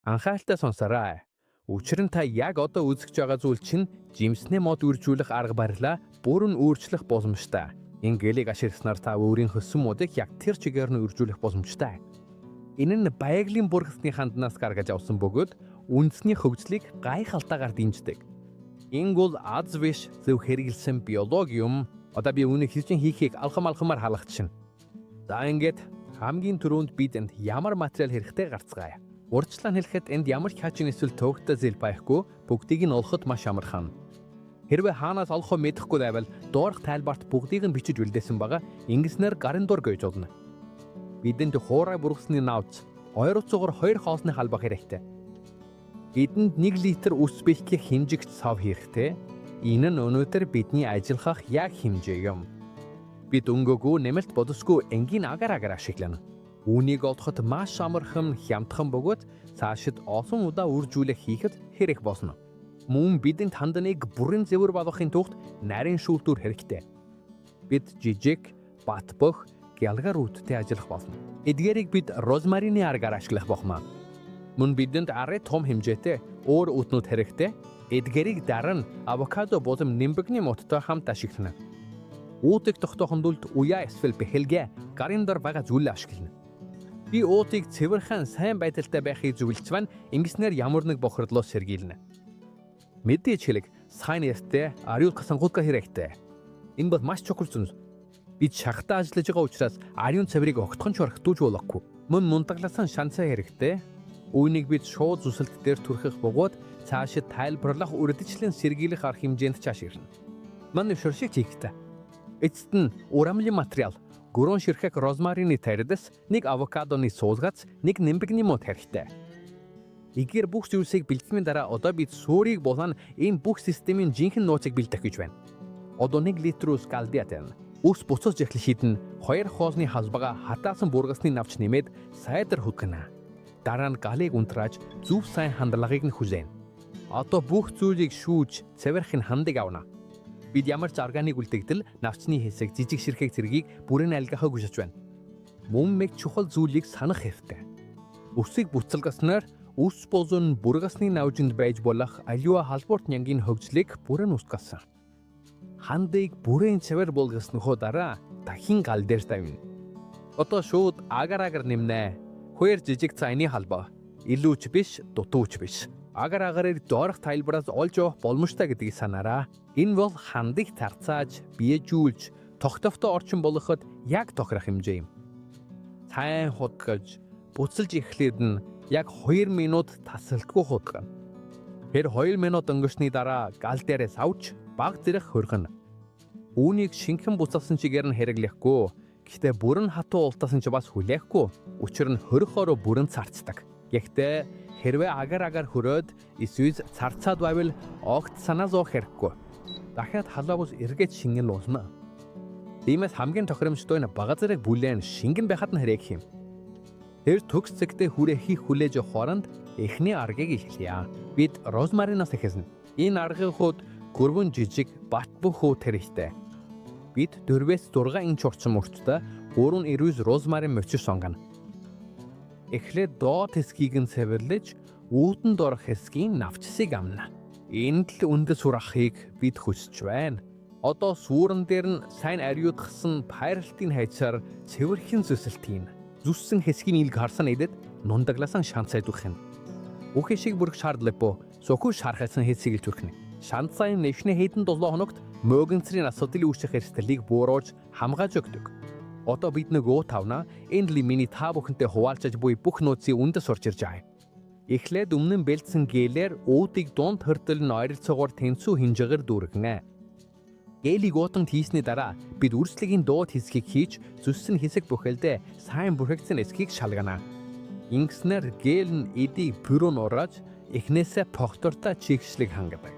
Анхааралтай сонсороо. Учир нь та яг одоо үзэж байгаа зүйл чинь жимснээ мод үржүүлэх арга барилаа бүрэн өөрчлөх боломжтой. Энэ гэлийг ашигласнаар та өөрийн хөссөн модыг яг тэр чигээр нь үржүүлэх боломжтой. Энэ нь байгалийн бургасны ханднаас гаргаж авсан бөгөөд үндэсний хөгжлийг гайхалтайгаар дэмждэг. Энэ бол аз биш зөв хэрэгэлсэн биологи юм. Одоо би үүнийг хийхийг алхамаар хаалгачихна. За ингээд хамгийн түрүүнд бидэнд ямар материал хэрэгтэй гарцгаая. Урьдчилан хэлэхэд энд ямар ч хаачин эсвэл төвөгтэй зээл байхгүй бүгдийг нь олоход маш амархан. Хэрвээ хаанаас олохоо мэдэхгүй байвал доорх тайлбарт бүгдийг нь бичиж үлдээсэн байгаа. Ингэснээр гарын дур гэж болно. Бидэнд хуурай бургасны навц 200-оор 2 хоолны халбах хэрэгтэй. Бидэнд 1 литр ус бэлтгэх хэмжигт сав хэрэгтэй. Энэ нь өнөөдөр бидний ажиллах яг хэмжээ юм. Бид өнгөгүй нэмэлт бодосгүй энгийн агаар ашиглана. Үүнийг олоход маш амархан хямдхан бөгөөд цаашид олон удаа үржүүлэх хийхэд хэрэг болно. Мөн бидэнд ханданыг бүрэн зэвэр болгохын тулд нарийн шүүлтүр хэрэгтэй. Бид жижиг, бат бөх, гялгаруудтай ажиллах болно. Эдгээрийг бид розмарины аргаар ашиглах бохмаа. Мөн бидэнд арай том хэмжээтэй өөр үтнүүд хэрэгтэй. Эдгээрийг дараа нь авокадо болон нимбэгний модтой хамт ашиглана. Уудыг тогтоохын тулд уяа эсвэл бэхэлгээ гарын дор байгаа зүйлээ ашиглана. Би уудыг цэвэрхэн сайн байдалтай байхыг зөвлөж байна. Ингэснээр ямар нэг бохирдлоос сэргийлнэ. Мэдээж хэлэг сайн ястай ариун хасангуудка хэрэгтэй. Энэ бол маш чухал зүйл. Бид шахтаа ажиллаж байгаа учраас ариун цаврыг огтхон ч орхитуулж болохгүй. Мөн мундагласан шанцаа хэрэгтэй. Үүнийг бид шууд зүсэлт дээр түрхэх бөгөөд цаашид тайлбарлах үрдижлэн сэргийлэх арга хэмжээнд ч ашиглана. Манай шуршиг хийхтэй. Эцэст нь урамлын материал, гурван ширхэг розмарины таридас, 1 авокадоны суулгац, 1 нимбэгний мод хэрэгтэй. Эгээр бүх зүйлсийг бэлтгэхийн дараа одоо бид суурийг болон энэ бүх системийн жинхэнэ нууцыг бэлдэх гэж байна. Одоо 1 литр ус галдиатан. Ус буцаж эхлэх шийдэн 2 хоолны халбага хатаасан бургасны навч нэмээд сайдар хөдгөнө. Дараа нь галыг унтрааж зөв сайн хандлагыг нь хүлээнэ. Одоо бүх зүйлийг шүүж цэвэрхэн хандыг авна. Бид ямар ч органик үлдэгдэл, навчны хэсэг, жижиг ширхэг зэргийг бүрэн альгахаа хүсэж байна. Мөн нэг чухал зүйлийг санах хэрэгтэй. Усыг буцалгаснаар ус болон бургасны навжинд байж болох аливаа халбуурт нянгийн хөгжлийг бүрэн устгасан. Хандыг бүрэн цэвэр болгосныхоо дараа дахин гал дээр тавина. Одоо шууд агаар нэмнэ. 2 жижиг цайны халбаа. Илүүч биш, дутууч биш. Агаар-агаарыг доорх тайлбараас олж авах боломжтой гэдгийг санаарай. Энэ бол хандыг тарцааж, биежүүлж, тогтовтой орчин болгоход яг тохирох хэмжээ юм. Сайн худгаж, буцалж эхлээд нь яг 2 минут тасралтгүй худгана. Тэр 2 минут өнгөрсний дараа гал дээрээс авч баг зэрэг хөргөнө. Үүнийг шинхэн буцалсан чигээр нь хэрэглэхгүй. Гэхдээ бүрэн хатуу ултасан ч бас хүлээхгүй. Учир нь хөрөхөөрөө бүрэн царцдаг. Гэхдээ хэрвээ агаар хөрөөд эсвэл царцаад байвал огт санаа зовох хэрэггүй. Дахиад халаагус эргээд шингэн уулна. Тиймээс хамгийн тохиромжтой нь бага зэрэг бүлээн шингэн байхад нь хэрэг юм. Тэр төгс зэгтээ хүрээхийг хүлээж авах хооронд эхний аргыг эхлэе. Бид розмариноос эхэлнэ. Энэ аргын хувьд гөрвөн жижиг бат бүх хүү хэрэгтэй. Бид 4-6 инч орчим урттай 3 эрүүз розмарин мөчөж сонгоно. Эхлээд доод хэсгийг нь цэвэрлэж, үүдэн дорох хэсгийн навчсыг амна. Энд л үндэс сурахыг бид хүсэж байна. Одоо сүүрэн дээр нь сайн ариутгсан пайралтын хайцаар цэвэрхэн зүсэлтийн. Зүссэн хэсгийн илг харсан эдэд нундагласан шанцай дүүхэн. Үхэ шиг бүрх шаардлагагүй. Сөхөж шархалсан хэсгийг л зүрхнэ. Шанцай нэшнэ хэдэн 7 хоногт мөөгөнцрийн асуудлыг үүсгэх эрсдлийг бууруулж хамгааж өгдөг. Одоо бид нэг уу тавна. Энэ л миний та бүхэнтэй хуваалцаж буй бүх нууцыг үндэс сурч ирж байгаа. Эхлээд өмнө нь бэлдсэн гэлээр уудыг дунд хөрдөл нь ойролцоогоор тэнцүү хэмжээгээр дүүргэнэ. Гэлийг уутанд хийсний дараа бид үрслэгийн доод хэсгийг хийж зүссэн хэсэг бүхэлдээ сайн бүрхэгдсэн эсхийг шалгана. Ингэснээр гээл нь эдийг пүрөн урааж эхнээсээ тогтвортой чигшлэг хангадаг.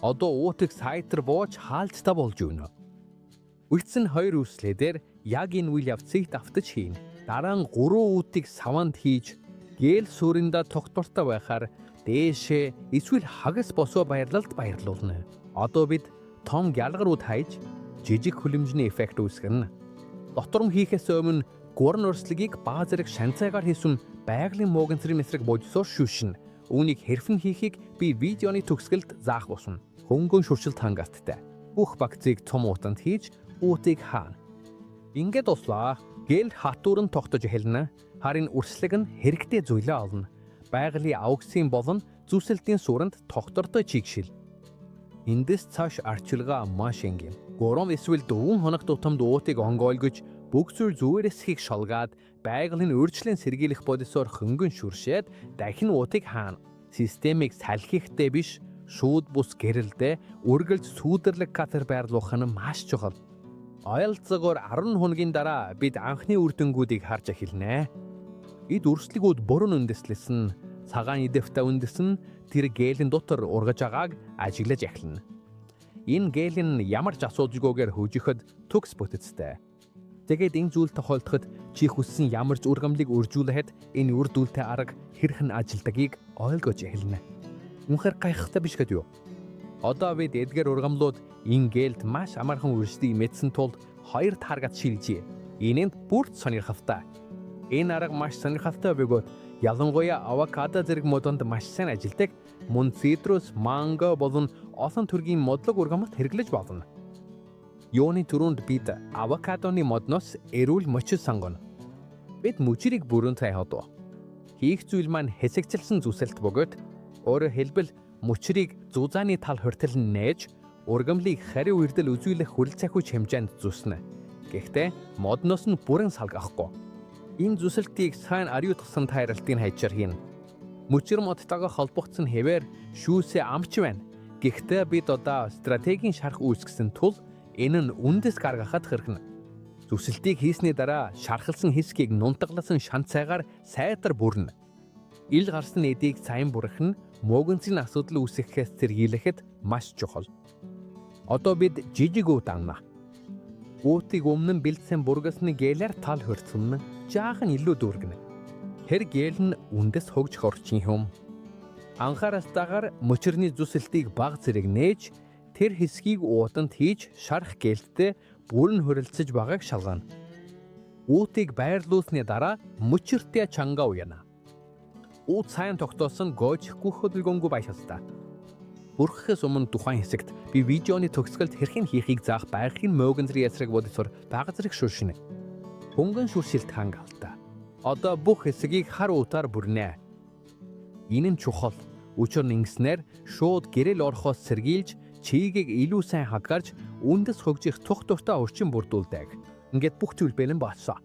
Одоо уутыг сайтар бууж хаалттай болж өгнө. Үлдсэн 2 үслэдээр яг энэ үйл явцыг давтаж хийн. Дараа нь 3 уудыг саванд хийж гээл сүрэндээ тогтвортой байхаар дээшээ эсвэл хагас босоо баярлалд баярлуулна. Одоо бид том гялгарууд хайж жижиг хүлэмжний эффект үүсгэнэ. Доторм хийхээс өмнө гурван өрслөгийг баг зэрэг шанцайгаар хийсэн байгалийн мууганцрын эсрэг бодисоор шүүшин. Үүнийг хэрхэн хийхийг би видеоны төгсгөлд заах босно. Хөнгөн шүршилт хангалттай. Бүх багцыг том утанд хийж уутыг хаана. Ингээд дуслаа. Гэл хатуурн тогтож эхэлнэ. Харин үрслэг нь хэрэгтэй зүйлээ олно. Байгалийн авгсын болон зүсэлтийн суранд тогтвортой чигшил. Эндээс цааш арчилгаа маш энгийн. 3 эсвэл 4 хоног тутамд уутыг онгойлгож бүх зүйл зүгээр эсхийг шалгаад байгалийн өөрчлөлт сэргийлэх бодисоор хөнгөн шүршээд дахин уутыг хаана. Системийг салхихтэй биш, шууд бус гэрэлдээ үргэлж сүүдэрлэг катер байрлуулах нь маш чухал. Ойролцоогоор 10 хоногийн дараа бид анхны үр дүнгуудыг харж эхэлнэ. Эд өрслөгүүд бүрэн үндэслэсэн, цагаан идэвхтэй үндэсэн тэр гээлэн дотор ургаж байгааг ажиглаж эхэлнэ. Энэ гэл нь ямар ч асуудалгүйгээр хөгжихөд төгс бүтэцтэй. Тэгээд энэ зүйл тохиолдоход чи хүссэн ямар ч үр гамлыг үржүүлэхэд энэ үр дүнтэй арга хэрхэн ажилдгийг ойлгож эхэлнэ. Үнэхээр гайхалтай биш гэдэг юу? Одоо бид эдгээр ургамлууд энэ гээлд маш амархан үрждгийг мэдсэн тул хоёр таргад шилжээ. Энэнд бүрд сонирхолтой. Энэ арга маш сонирхолтой бөгөөд ялангуяа авокадо зэрэг модонд маш сайн ажилдаг. Мөн цитрус, манго болон олон төрлийн модлог ургамалд хэрэглэж болно. Юуны түрүүнд бид авокадоны модноос эрүүл мөчөд сонгоно. Бид мөчрийг бүрэн тайхад. Хийх зүйл маань хэсэгчилсэн зүсэлт бөгөөд өөрөөр хэлбэл мөчрийг зузааны тал хуртал нээж ургамлыг хариу үрдэл үзүүлэх хүрэлцээгүй хэмжээнд зүснэ. Гэхдээ модноос нь бүрэн салгахгүй. Энэ зүсэлтийг сайн ариутгсан тайралтын хайчаар хийнэ. Мөчр модтойгоо холбогдсон хэвээр шүүсээ амч байна. Гэхдээ бид одоо стратегийн шарах үүсгэсэн тул энэ нь үндэс гаргахад хэрэгнэ. Зүсэлтийг хийсний дараа шархалсан хэсгийг нунтагласан шанцайгаар сайтар бүрнэ. Ил гарсан эдийг сайн бүрэх нь мууганцын асуудал үүсгэхээс сэргийлэхэд маш чухал. Одоо бид жижиг ут авна. Уутыг өмнө нь бэлдсэн бургасны гээлээр тал хөрцөн жаахан илүү дүүргэнэ. Тэр гээл нь үндэс хөгжих орчин юм. Анхааралтайгаар мөчрний зүсэлтийг баг зэрэг нээж тэр хэсгийг уутанд хийж шарах гээлттэй бүрэн хөрөлцөж байгааг шалгана. Уутыг байрлуулсны дараа мөчртэй чанга уяна. Уут сайн тогтоосон гойчихгүй хөдөлгөөнгүй байх ёстой. Бүрхэхээс өмнө тухайн хэсэгт би видеоны төгсгөлд хэрхэн хийхийг заах байгалийн мууганцрын эсрэг бодисоор бага зэрэг шүршинэ. Хөнгөн шүршилт хангалттай. Одоо бүх хэсгийг хар уутаар бүрнэ. Энэ нь чухал. Учир нь ингэснээр шууд гэрэл орохоос сэргийлж чийгийг илүү сайн хадгалж үндэс хөгжих тух туртаа орчин бүрдүүлдэг. Ингээд бүх зүйл бэлэн болсон.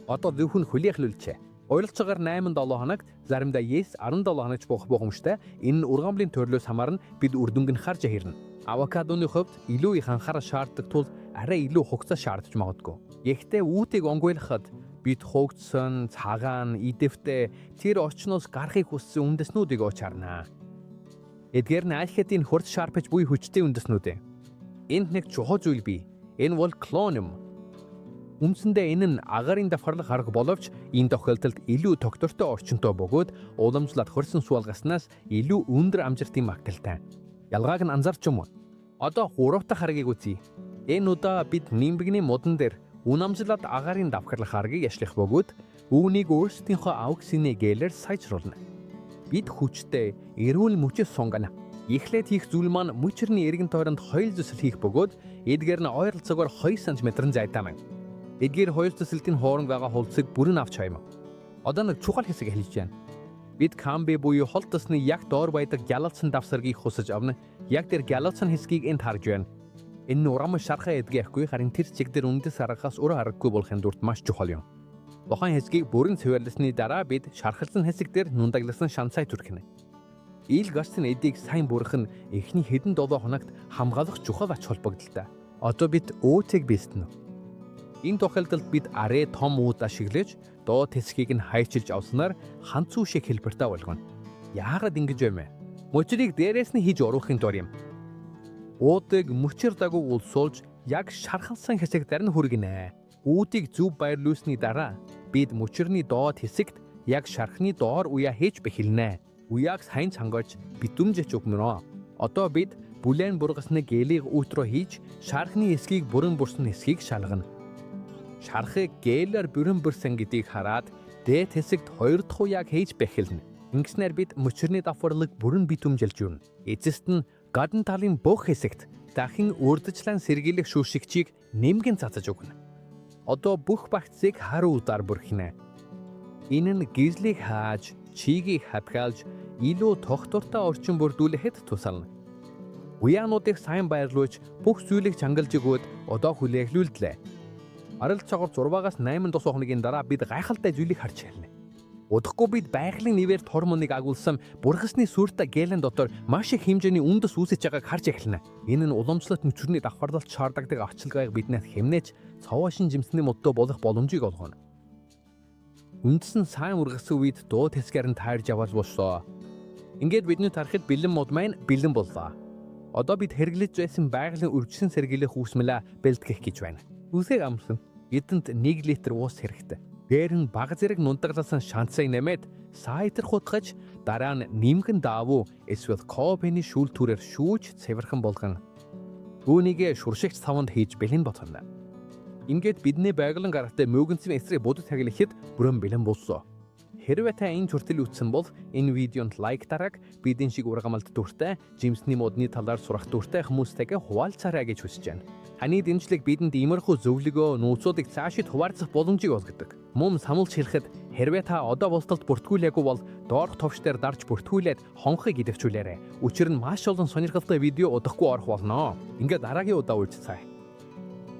Одоо зөвхөн хүлээхлүүлчээ. Ойролцоогоор 8-7 хоногт заримдаа 9-17 хоногч буух боломжтой. Энэ нь ургамлын төрлөөс хамаарна бид үр дүнг нь харж хэрнэ. Авокадоны хувьд илүү их анхаарал шаарддаг тул арай илүү хугацаа шаардж магадгүй. Гэхдээ үүтийг онгойлгоход бид хөгжсөн, цагаан, идэвхтэй тэр орчноос гарахыг хүссэн үндэснүүдийг олж харна. Эдгээр нь альхетийн хурд шарпаж буй хүчтэй үндэснүүд. Энд нэг чухал зүйл бий. Энэ бол клон юм. Үндсэндээ энэ нь агарын давхарлах арга боловч энэ тохиолдолд илүү тогтвортой орчинтой бөгөөд уламжлалт хөрсөн суулгаснаас илүү өндөр амжилтын магталтай. Ялгааг нь анзаарч юм уу? Одоо 3 дахь харгийг үзье. Энэ удаа бид нимбэгний модон дээр үнамжлалт агарын давхарлах аргыг ашиглах бөгөөд үүнийг өөрсдийнхөө авгсны гэлээр сайжруулна. Бид хүчтэй эрүүл мөчөс сунгана. Эхлээд хийх зүйл маань мөчрний эргэн тойронд хоёул зүсэл хийх бөгөөд эдгээр нь ойролцоогоор 2 см зайтай байна. Эдгээр хоёр зүсэлтийн хооронд байгаа хулцыг бүрэн авч хаймаа. Одоо нэг чухал хэсэг хэлж байна. Бид камби буюу хол тосны яг доор байдаг гялалцсан давсаргийг хусаж авна. Яг тэр гялалцсан хэсгийг энд харж байна. Энэ нь урам шархаа эдгэхгүй харин тэр чиг дээр үндэс аргахаас өөр аргагүй болохын тулд маш чухал юм. Тухайн хэсгийг бүрэн цэвэрлэсний дараа бид шархалсан хэсэг дээр нундагласан шанцай түрхнэ. Ил гарсан эдийг сайн бүрэх нь эхний хэдэн 7 хоногт хамгаалах чухал ач холбогдолтой. Одоо бид уутыг бэлтэнэ. Энэ тохиолдолд бид арай том ууд ашиглаж доод хэсгийг нь хайчилж авснаар ханцүү шиг хэлбэртэй болгоно. Яагаад ингэж вэ? Мөчрийг дээрээс нь хийж оруулахын тулд юм. Уудыг мөчр дагуу улсуулж яг шархалсан хэсэг дээр нь хүргэнэ. Уудыг зөв байрлуулсны дараа бид мөчрний доод хэсэгт яг шархны доор уяа хийж бэхэлнэ. Уяаг сайн цангаж битүмжиж өгмөнө. Одоо бид бүлээн бургасны гээлийг үүд рүү хийж шархны хэсгийг бүрэн бүрсэн хэсгийг шалгана. Шархыг гэлээр бүрэн бүрсэн гэдгийг хараад дээд хэсэгт 2 дахь уяаг хийж бэхэлнэ. Ингэснээр бид мөчрний давхарлаг бүрэн битүүмжилж юуна. Эцэст нь гадна талын бүх хэсэгт дахин урдчлан сэргийлэх шүүшигчийг нэмгэн цацаж өгнө. Одоо бүх багцыг харуу удаар бүрхнэ. Энэ нь гизлийг хааж, чигийг хавхиалж, илүү тогтвортой орчин бүрдүүлэхэд тусална. Уяануудыг сайн байрлуулж, бүх зүйлийг чангалж өгөөд одоо хүлээглүүлдлээ. Аралцаагаар 6-аас 8 тус хоногийн дараа бид гайхалтай зүйлийг харж эхэлнэ. Удахгүй бид байгалийн нивээр тормоныг агуулсан бурхасны сүртэй гэлэн дотор маш их хэмжээний үндэс үүсэж байгааг харж эхэлнэ. Энэ нь уламжлалт мөчрний давхарлалт шаардлагадаг арчилгааг биднээс хэмнэж цовоошин жимсний модтой болох боломжийг олгоно. Үндэс нь сайн ургасан үед дуу тэсгээр нь тайрж яваал болсоо. Ингээд бидний тарахад бэлэн мод маань бэлэн боллоо. Одоо бид хэрэглэж байсан байгалийн үржсэн сэргийлэх үүсмэлээ бэлтгэх гэж байна. Үсэг амсан. Эдэнд 1 литр уус хэрэгтэй. Дээр нь бага зэрэг нундагласан шанцыг нэмээд сайтер хутгаж дараа нь нэмгэн даавуу эсвэл копины шүүлтүүрээр шүүж цэвэрхэн болгон үүнийгээ шуршигч цаванд хийж бэлэн ботгоно. Ингээд бидний байгалийн гарагтай мөөгөнцийн эсрэг будад тагилхэд бүрэн бэлэн болсон. Хэрвээ та энэ хүртэл үзсэн бол энэ видеонд лайк дарааг, бидэн шиг ургамалт дүртэй, жимсний модны талаар сурах дүртэй хүмүүстэйгээ хуваалцаарай гэж хүсэж байна. Ханы дэмжлэг бидэнд иймэрхүү зөвлөгөө, нууцуудыг цаашид хуваалцах боломжийг олгодог. Мөн сануулж хэлэхэд хэрвээ та одоо болтолд бүртгүүлээгүй бол доорх товч дээр дарж бүртгүүлээд хонхыг идэвхжүүлээрэй. Учир нь маш олон сонирхолтой видео удахгүй орох болно. Ингээд дараагийн удаа уулзцаая.